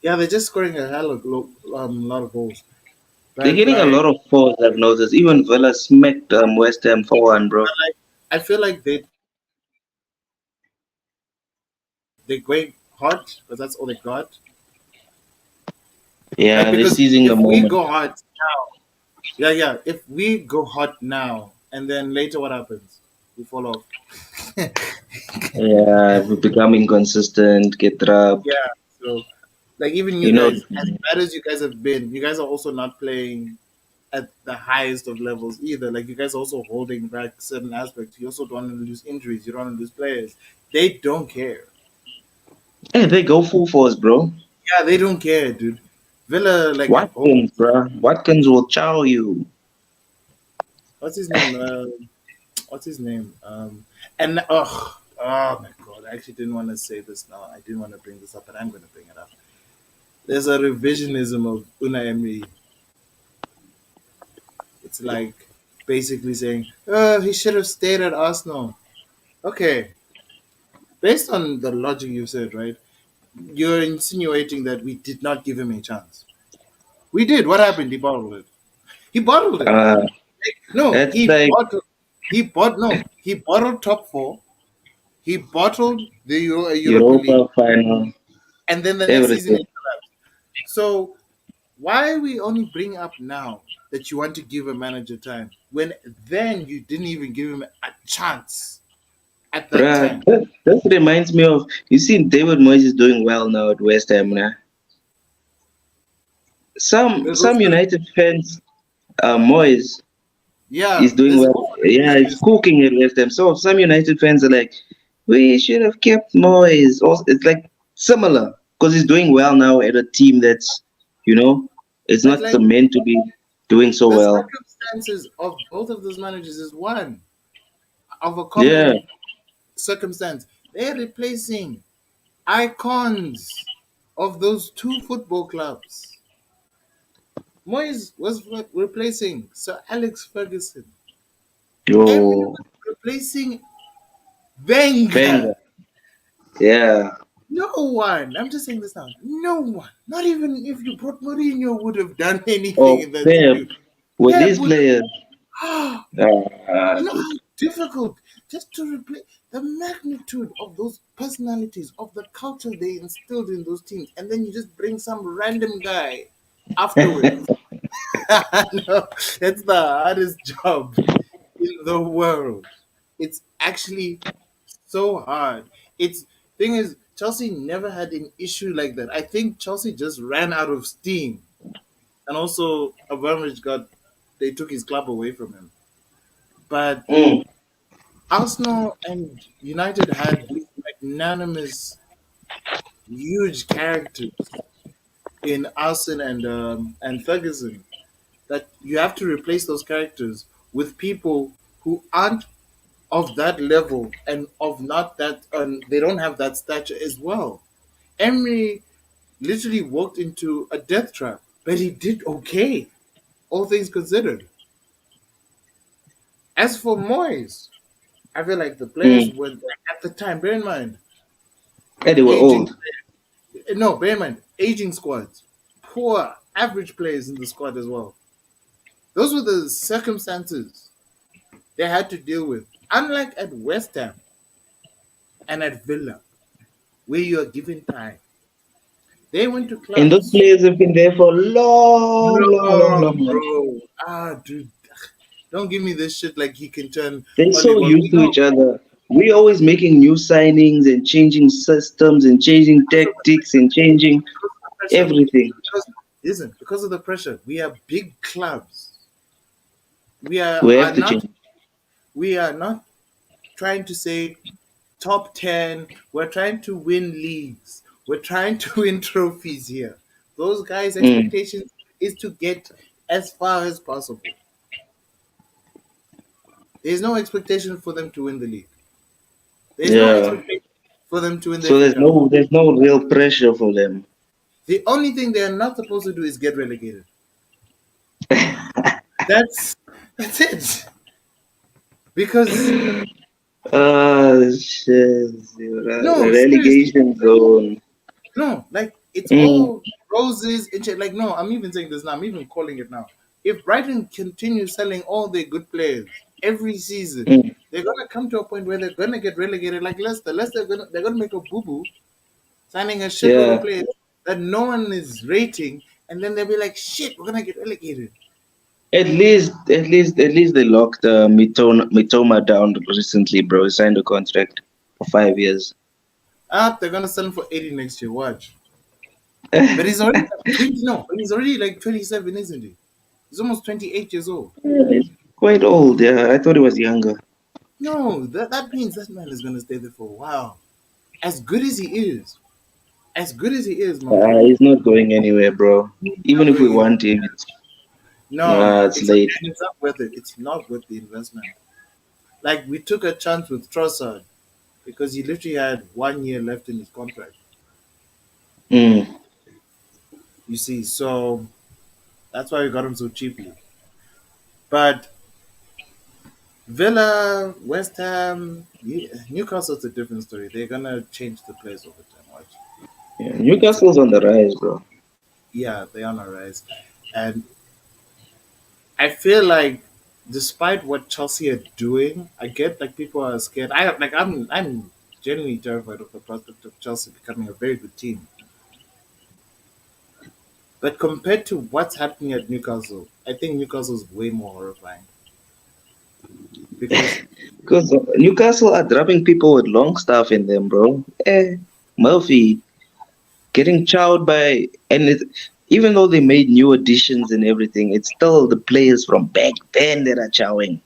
Yeah, they're just scoring a hell of lot of goals. They're But getting a like, lot of fours. I've noticed. Even Villa smacked West Ham 4-1, bro. I feel like they're going hot because that's all they got. Like Yeah, they're because seizing the if we moment. go hot now, yeah. If we go hot now and then later, what happens? We fall off. Yeah, we become inconsistent, get dropped. Yeah. So Like even you You know, guys, as bad as you guys have been, you guys are also not playing at the highest of levels either. Like you guys are also holding back certain aspects. You also don't want to lose injuries. You don't want to lose players. They don't care. hey, they go full force, bro. Yeah, they don't care, dude. Villa, like at home. Watkins, bro. Watkins will chow you. What's his name? What's his name? And oh my god, I actually didn't want to say this now. I didn't want to bring this up, but I'm going to bring it up. There's a revisionism of Unai Emery. It's like basically saying, "Oh, he should have stayed at Arsenal." Okay, based on the logic you said, right? You're insinuating that we did not give him a chance. We did. What happened? He bottled it. He bottled it. Uh, No, it's like he bottled top four. He bottled the Europa League, Europa final, and then the next season everything. he collapsed. So why are we only bring up now that you want to give a manager time when then you didn't even give him a chance at that Bruh, time? that reminds me of, you see, David Moyes is doing well now at West Ham. Nah? There's Some also United fans, Moyes is yeah, doing there's well. also Yeah, he's revisionism. cooking at West Ham. So some United fans are like, we should have kept Moyes. Also, it's like similar because he's doing well now at a team that's, you know, it's But not like meant to be doing so the well. circumstances of both of those managers is one of a Yeah, common circumstance. They're replacing icons of those two football clubs. Moyes was replacing Sir Alex Ferguson. Emery yo, was replacing Wenger. Wenger. Yeah. No one. I'm just saying this now. No one. Not even if you brought Mourinho would have done anything Oh, in that Pep, team. with Pep these would players. have. Uh, You know how difficult just to replace the magnitude of those personalities, of the culture they instilled in those teams, and then you just bring some random guy afterwards. No, it's the hardest job in the world. It's actually so hard. It's thing is Chelsea never had an issue like that. I think Chelsea just ran out of steam, and also Abramovich got they took his club away from him. But mm. Arsenal and United had these magnanimous, huge characters in Arsene and Ferguson that you have to replace those characters with people who aren't of that level and of not that they don't have that stature as well. Emery literally walked into a death trap, but he did okay, all things considered. As for Moyes, I feel like the players Mm. were at the time. Bear in mind, And they were aging. old. No, bear in mind, aging squads, poor average players in the squad as well. Those were the circumstances they had to deal with. Unlike at West Ham and at Villa, where you are given time, they went to And those clubs. players have been there for long, long, long, No, long, long. bro. Dude, don't give me this shit like he can turn They're Oli. so Well, we used to know each other. We always making new signings and changing systems and changing because of the tactics and changing pressure. everything. Because, listen, because of the pressure, we are big clubs. We have to change. We are not trying to say top 10. We're trying to win leagues. We're trying to win trophies here. Those guys' Mm. expectations is to get as far as possible. There's no expectation for them to win the league. There's no Yeah. expectation for them to win the So FA Cup. there's no real pressure for them. The only thing they are not supposed to do is get relegated. That's that's it. Because Shit. no, seriously, Relegation zone. no, like it's Mm. all roses and shit. Like no, I'm even saying this now. I'm even calling it now. If Brighton continue selling all their good players every season, Mm. they're gonna come to a point where they're gonna get relegated. Like Leicester, they're gonna make a boo boo, signing a shitload of Yeah. players that no one is rating, and then they'll be like, shit, we're gonna get relegated. At least they locked Mitoma down recently, bro. He signed a contract for 5 years. They're gonna sell him for 80 next year. Watch. But he's already like 20, no, but he's already like 27, isn't he? He's almost 28 years old. Yeah, he's quite old. Yeah, I thought he was younger. No, that means that man is going to stay there for a while. As good as he is, as good as he is, my man, He's not going anywhere, bro. he's Even not if we going want him, No, it's late. it's not worth it. It's not worth the investment. Like we took a chance with Trossard because he literally had 1 year left in his contract. Mm. You see, so that's why we got him so cheaply. But Villa, West Ham, Newcastle's a different story. They're gonna change the players over time. Watch. Yeah, It's Newcastle's on the rise, bro. Yeah, they're on a rise, and I feel like despite what Chelsea are doing, I get like people are scared. I'm genuinely terrified of the prospect of Chelsea becoming a very good team. But compared to what's happening at Newcastle, I think Newcastle is way more horrifying because Because Newcastle are dropping people with long stuff in them, bro. Murphy getting chowed by, and even though they made new additions and everything, it's still the players from back then that are chowing.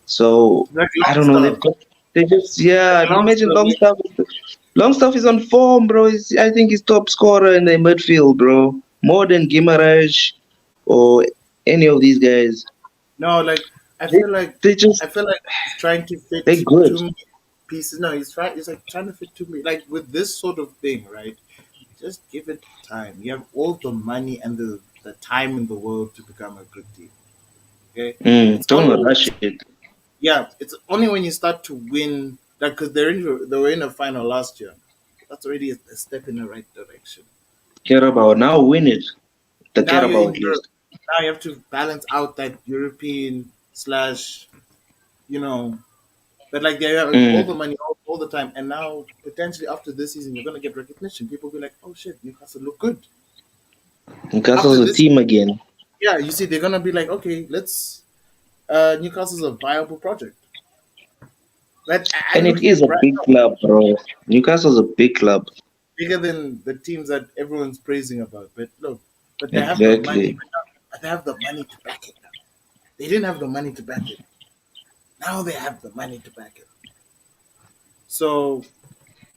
So like I long don't know. stuff, They just like yeah. long Imagine stuff. Longstaff. Longstaff is on form, bro. I think he's top scorer in the midfield, bro. More than Guimaraes or any of these guys. No, like I They, feel like they just I feel like he's trying to they're fit good. too many pieces. No, he's trying. He's like trying to fit too many. Like with this sort of thing, right? Just give it time. You have all the money and the time in the world to become a good team. Okay, it's Don't only rush it. yeah, it's only when you start to win that because they were in a final last year. That's already a step in the right direction. Carabao now win it. The Now you're Carabao in at Europe. least. Now you have to balance out that European slash, you know, but like they have all the Mm. money all the time, and now potentially after this season you're gonna get recognition. People will be like, "Oh shit, Newcastle look good." After Newcastle's a this, team again, yeah, you see, they're gonna be like, "Okay, let's." Newcastle's a viable project, but I and look it at is them a right big now, club, bro. Newcastle's a big club. bigger than the teams that everyone's praising about. But look, but they have the money. Exactly. But they have the money to back it now. They didn't have the money to back it. Now they have the money to back it. So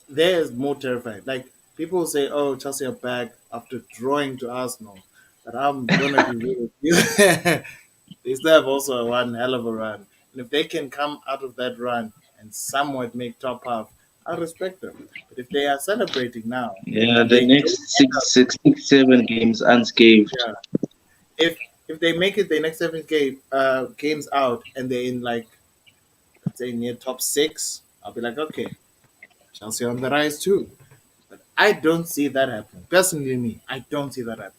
there's more terrifying. Like people say, "Oh, Chelsea are back after drawing to Arsenal," but I'm gonna be real with you. They still have also a one hell of a run, and if they can come out of that run and somewhat make top half, I respect them. But if they are celebrating now Yeah, and the they don't next end up, 7 games unscathed. yeah, if they make it the next games out and they're in like let's say near top six, I'll be like, okay, Chelsea on the rise too. But I don't see that happening. Personally, me, I don't see that happening.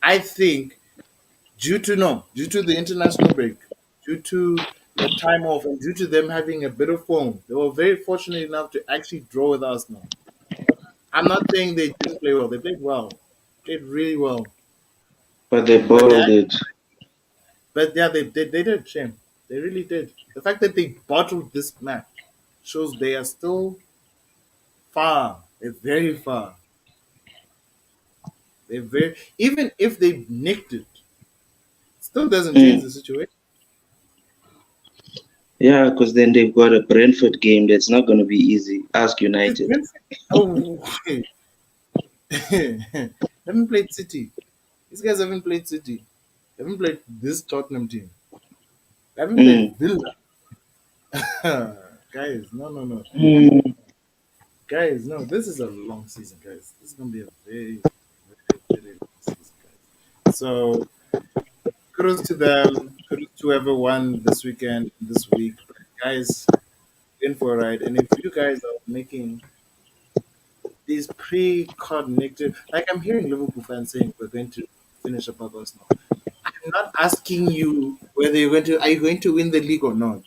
I think due to the international break, due to the time off, and due to them having a bit of form, they were very fortunate enough to actually draw with Arsenal. I'm not saying they didn't play well; they played well, played really well. But they But bottled it. yeah, they did. Shame, they really did. The fact that they bottled this match shows they are still far. They're very far. They're very even if they nicked it, still doesn't change Mm. the situation. Yeah, because then they've got a Brentford game that's not going to be easy. Ask It's United. Brentford. Oh, haven't played City. These guys haven't played City. They haven't played this Tottenham team. They haven't played Mm. Villa. Guys, no, no, no. Mm. Guys, no. This is a long season, guys. This is gonna be a very, very, very long season, guys. So kudos to them. Kudos to whoever won this weekend, this week. But guys, in for a ride. And if you guys are making these pre-connected, like I'm hearing Liverpool fans saying we're going to finish above Arsenal. I'm not asking you whether are you going to win the league or not.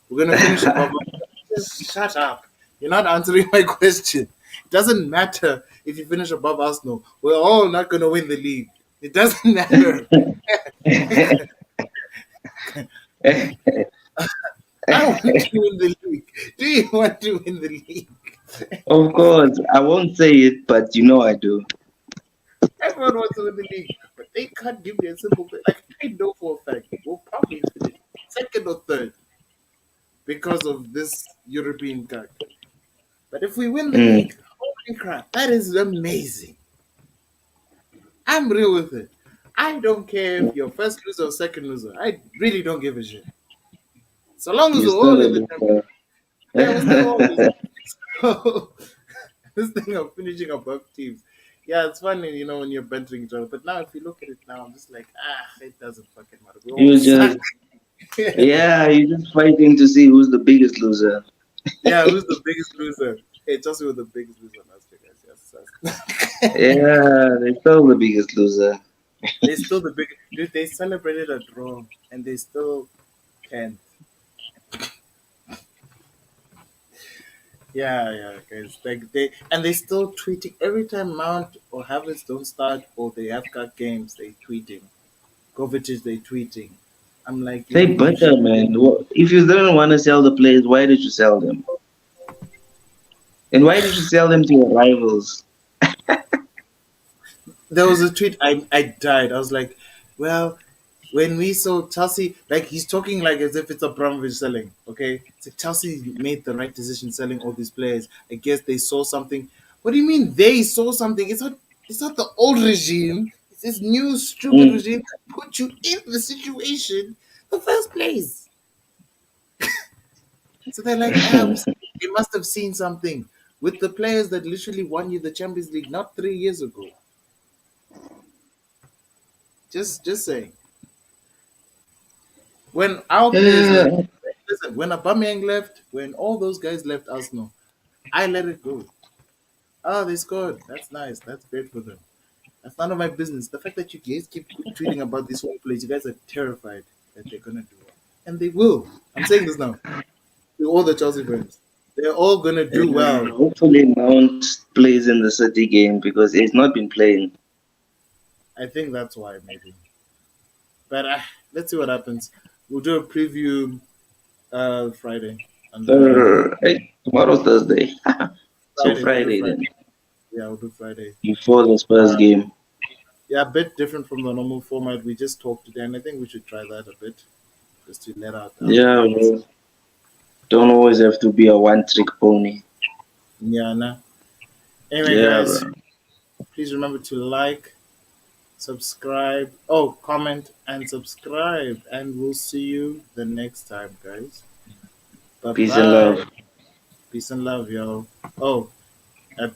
We're going to finish above Arsenal. Just shut up. You're not answering my question. It doesn't matter if you finish above Arsenal. We're all not going to win the league. It doesn't matter. I want to win the league. Do you want to win the league? Of course, I won't say it, but you know I do. Everyone wants to win the league, but they can't give me a simple thing. Like I know for a fact, we'll probably finish second or third because of this European cup. But if we win the Mm, league, holy crap, that is amazing. I'm real with it. I don't care if you're first loser or second loser. I really don't give a shit. So long as you we're all still a in the Champions loser. League. Yeah, we're still all losing. So this thing of finishing above teams. Yeah, it's funny, when you're bantering each other. But now if you look at it now, I'm just like, it doesn't fucking matter. We all You suck. just, yeah, you're just fighting to see who's the biggest loser. Yeah, who's the biggest loser? Hey, Chelsea were the biggest loser last year, guys. Yes. Yeah, they're still the biggest loser. They're still the biggest. Dude, they celebrated a draw and they still can. Yeah, yeah, guys. Like they still tweeting every time Mount or Havertz don't start or they have got games. They tweeting. Kovacic they tweeting. I'm like, They you should. better, man. If you didn't want to sell the players, why did you sell them? And why did you sell them to your rivals? There was a tweet. I died. I was like, well, when we saw Chelsea, like he's talking like as if it's Abramovich selling. Okay, it's like Chelsea made the right decision selling all these players. I guess they saw something. What do you mean they saw something? It's not. It's not the old regime. It's this new stupid Mm. regime that put you in the situation in the first place. So they're like, they must have seen something with the players that literally won you the Champions League not 3 years ago. Just saying. When our players left, Yeah, listen, when Aubameyang left, when all those guys left Arsenal, I let it go. Oh, they scored. That's nice. That's great for them. That's none of my business. The fact that you guys keep tweeting about this whole place, you guys are terrified that they're gonna do well, and they will. I'm saying this now to all the Chelsea fans. They're all gonna do well. hopefully Mount plays in the City game because he's not been playing. I think that's why maybe. But let's see what happens. We'll do a preview Friday, and then Hey, tomorrow's Thursday, so Friday we'll do Friday Friday. then Yeah, we'll do Friday. before the Spurs game. Yeah, a bit different from the normal format. We just talked today, and I think we should try that a bit just to let out our Yeah, feelings. well, don't always have to be a one-trick pony. Yeah, nah. Anyway, Yeah, guys, bro. please remember to like, subscribe, oh, comment, and subscribe. And we'll see you the next time, guys. Bye Peace and bye. love. Peace and love, yo. Oh, peace.